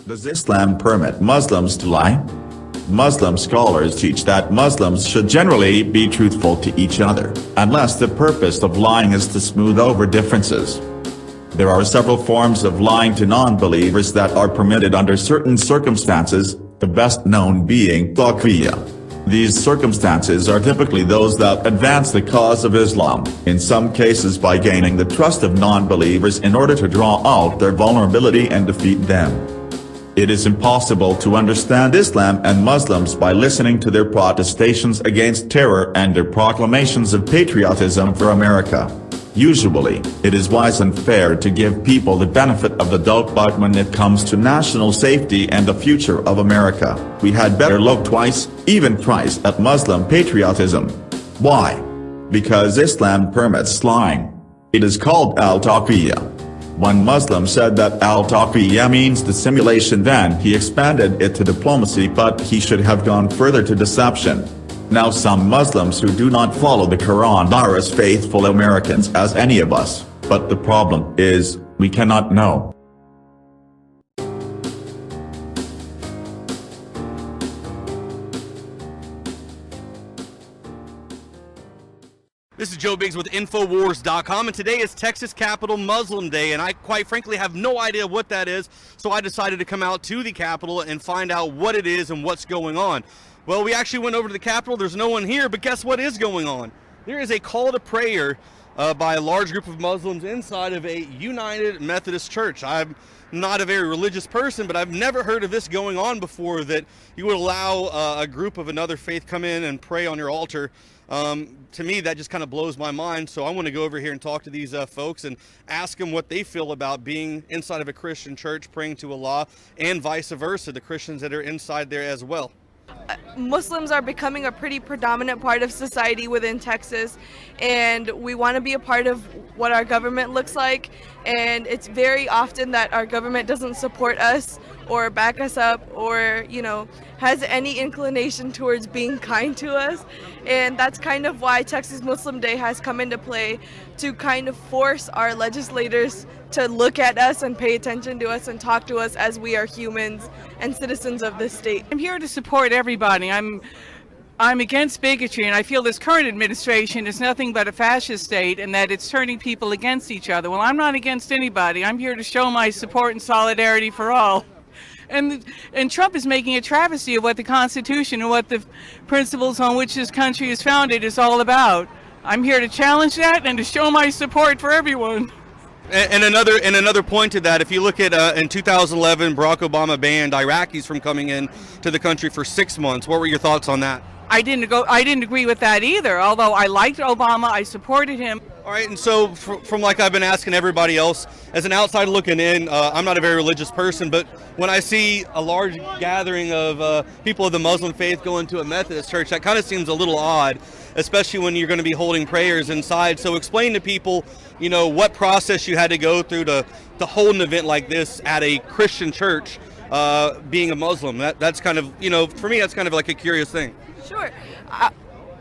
Does Islam permit Muslims to lie? Muslim scholars teach that Muslims should generally be truthful to each other, unless the purpose of lying is to smooth over differences. There are several forms of lying to non-believers that are permitted under certain circumstances, the best known being al-taqiyya. These circumstances are typically those that advance the cause of Islam, in some cases by gaining the trust of non-believers in order to draw out their vulnerability and defeat them. It is impossible to understand Islam and Muslims by listening to their protestations against terror and their proclamations of patriotism for America. Usually, it is wise and fair to give people the benefit of the doubt, but when it comes to national safety and the future of America, we had better look twice, even thrice, at Muslim patriotism. Why? Because Islam permits lying. It is called al-taqiyya. One Muslim said that al-taqiyya means dissimulation, then he expanded it to diplomacy, but he should have gone further to deception. Now some Muslims who do not follow the Quran are as faithful Americans as any of us, but the problem is, we cannot know. This is Joe Biggs with Infowars.com, and today is Texas Capitol Muslim Day, and I quite frankly have no idea what that is, so I decided to come out to the Capitol and find out what it is and what's going on. Well, we actually went over to the Capitol. There's no one here, but guess what is going on? There is a call to prayer by a large group of Muslims inside of a United Methodist Church. I'm not a very religious person, but I've never heard of this going on before, that you would allow a group of another faith come in and pray on your altar. To me, that just kind of blows my mind. So I want to go over here and talk to these folks and ask them what they feel about being inside of a Christian church, praying to Allah, and vice versa, the Christians that are inside there as well. Muslims are becoming a pretty predominant part of society within Texas, and we want to be a part of what our government looks like, and it's very often that our government doesn't support us or back us up or, has any inclination towards being kind to us. And that's kind of why Texas Muslim Day has come into play, to kind of force our legislators to look at us and pay attention to us and talk to us as we are humans and citizens of this state. I'm here to support everybody. I'm against bigotry, and I feel this current administration is nothing but a fascist state, and that it's turning people against each other. Well, I'm not against anybody. I'm here to show my support and solidarity for all. And Trump is making a travesty of what the Constitution and what the principles on which this country is founded is all about. I'm here to challenge that and to show my support for everyone. And another point to that, if you look at in 2011, Barack Obama banned Iraqis from coming in to the country for 6 months. What were your thoughts on that? I didn't agree with that either. Although I liked Obama, I supported him. All right, and so from like I've been asking everybody else, as an outsider looking in, I'm not a very religious person, but when I see a large gathering of people of the Muslim faith going to a Methodist church, that kind of seems a little odd, especially when you're going to be holding prayers inside. So explain to people, what process you had to go through to hold an event like this at a Christian church, being a Muslim. That's kind of, for me, that's kind of like a curious thing. Sure.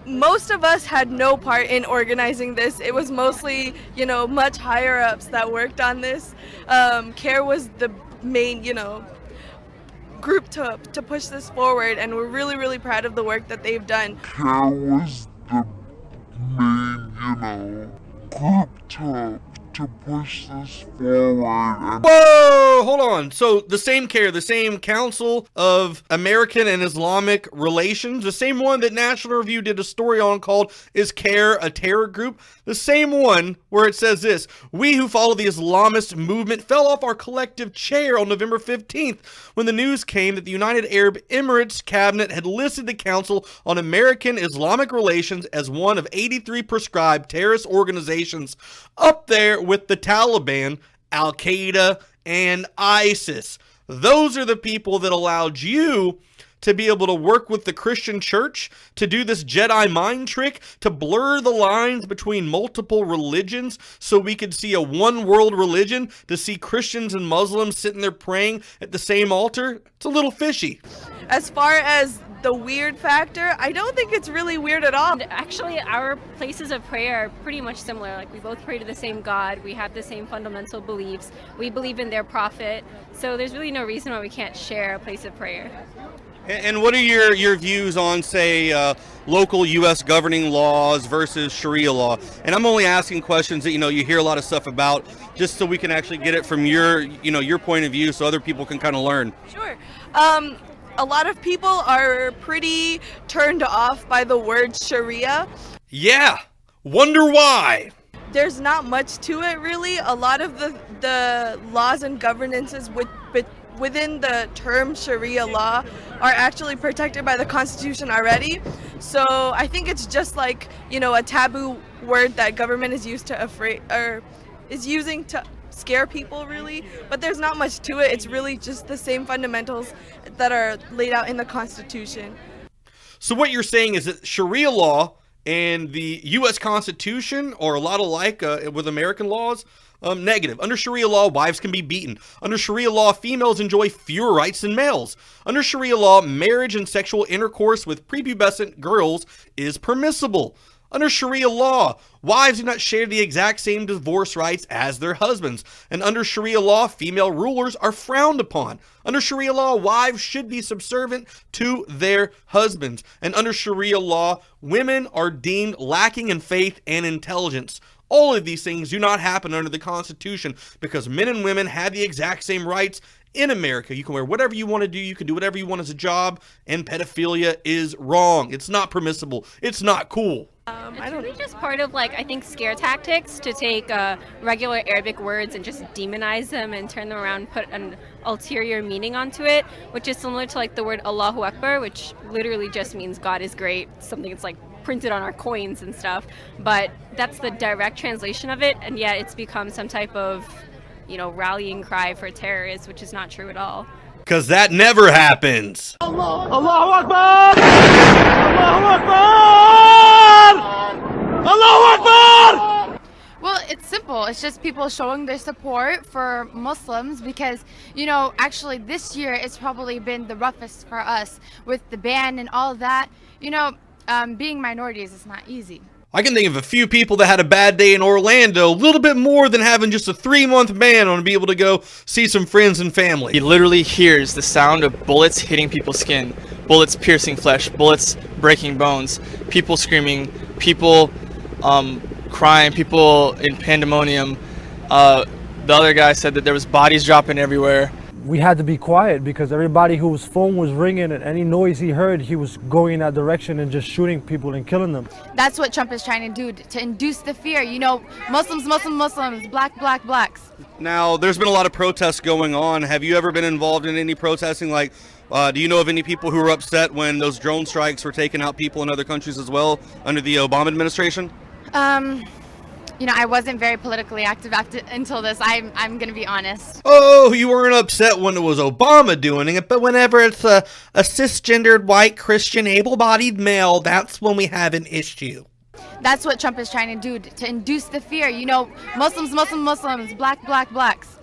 Most of us had no part in organizing this. It was mostly, much higher ups that worked on this. CAIR was the main, group to push this forward, and we're really, really proud of the work that they've done. CAIR was the main, group to push this forward. Whoa, hold on. So the same CAIR, the same Council of American and Islamic Relations, the same one that National Review did a story on called "Is CAIR a Terror Group?" The same one where it says this: "We who follow the Islamist movement fell off our collective chair on November 15th when the news came that the United Arab Emirates cabinet had listed the Council on American Islamic Relations as one of 83 prescribed terrorist organizations, up there with the Taliban, Al-Qaeda, and ISIS. Those are the people that allowed you to be able to work with the Christian church to do this Jedi mind trick, to blur the lines between multiple religions so we could see a one world religion, to see Christians and Muslims sitting there praying at the same altar. It's a little fishy. As far as the weird factor, I don't think it's really weird at all. And actually, our places of prayer are pretty much similar. Like, we both pray to the same God. We have the same fundamental beliefs. We believe in their prophet. So there's really no reason why we can't share a place of prayer. And what are your views on, say, local U.S. governing laws versus Sharia law? And I'm only asking questions that, you hear a lot of stuff about, just so we can actually get it from your point of view so other people can kind of learn. Sure. A lot of people are pretty turned off by the word Sharia. Yeah. Wonder why. There's not much to it, really. A lot of the laws and governances within the term Sharia law are actually protected by the Constitution already. So I think it's just like, a taboo word that government is using to scare people, really. But there's not much to it. It's really just the same fundamentals that are laid out in the Constitution. So what you're saying is that Sharia law and the U.S. Constitution are a lot alike with American laws? Negative. Under Sharia law, wives can be beaten. Under Sharia law, females enjoy fewer rights than males. Under Sharia law, marriage and sexual intercourse with prepubescent girls is permissible. Under Sharia law, wives do not share the exact same divorce rights as their husbands. And under Sharia law, female rulers are frowned upon. Under Sharia law, wives should be subservient to their husbands. And under Sharia law, women are deemed lacking in faith and intelligence. All of these things do not happen under the Constitution because men and women have the exact same rights in America. You can wear whatever you want to do. You can do whatever you want as a job. And pedophilia is wrong. It's not permissible. It's not cool. It's really just part of, I think, scare tactics to take regular Arabic words and just demonize them and turn them around and put an ulterior meaning onto it, which is similar to the word Allahu Akbar, which literally just means God is great. Something that's printed on our coins and stuff, but that's the direct translation of it, and yet it's become some type of rallying cry for terrorists, which is not true at all. Because that never happens. Allahu Akbar! Allahu Akbar! Allahu Akbar! Well, it's simple. It's just people showing their support for Muslims because, actually this year it's probably been the roughest for us with the ban and all that. Being minorities is not easy. I can think of a few people that had a bad day in Orlando, a little bit more than having just a 3-month ban on to be able to go see some friends and family. He literally hears the sound of bullets hitting people's skin, bullets piercing flesh, bullets breaking bones, people screaming, people crying, people in pandemonium. The other guy said that there was bodies dropping everywhere. We had to be quiet because everybody whose phone was ringing and any noise he heard, he was going in that direction and just shooting people and killing them. That's what Trump is trying to do, to induce the fear. Muslims, blacks. Now, there's been a lot of protests going on. Have you ever been involved in any protesting? Do you know of any people who were upset when those drone strikes were taking out people in other countries as well under the Obama administration? I wasn't very politically active until this. I'm going to be honest. Oh, you weren't upset when it was Obama doing it, but whenever it's a cisgendered, white, Christian, able-bodied male, that's when we have an issue. That's what Trump is trying to do, to induce the fear. Muslims, blacks.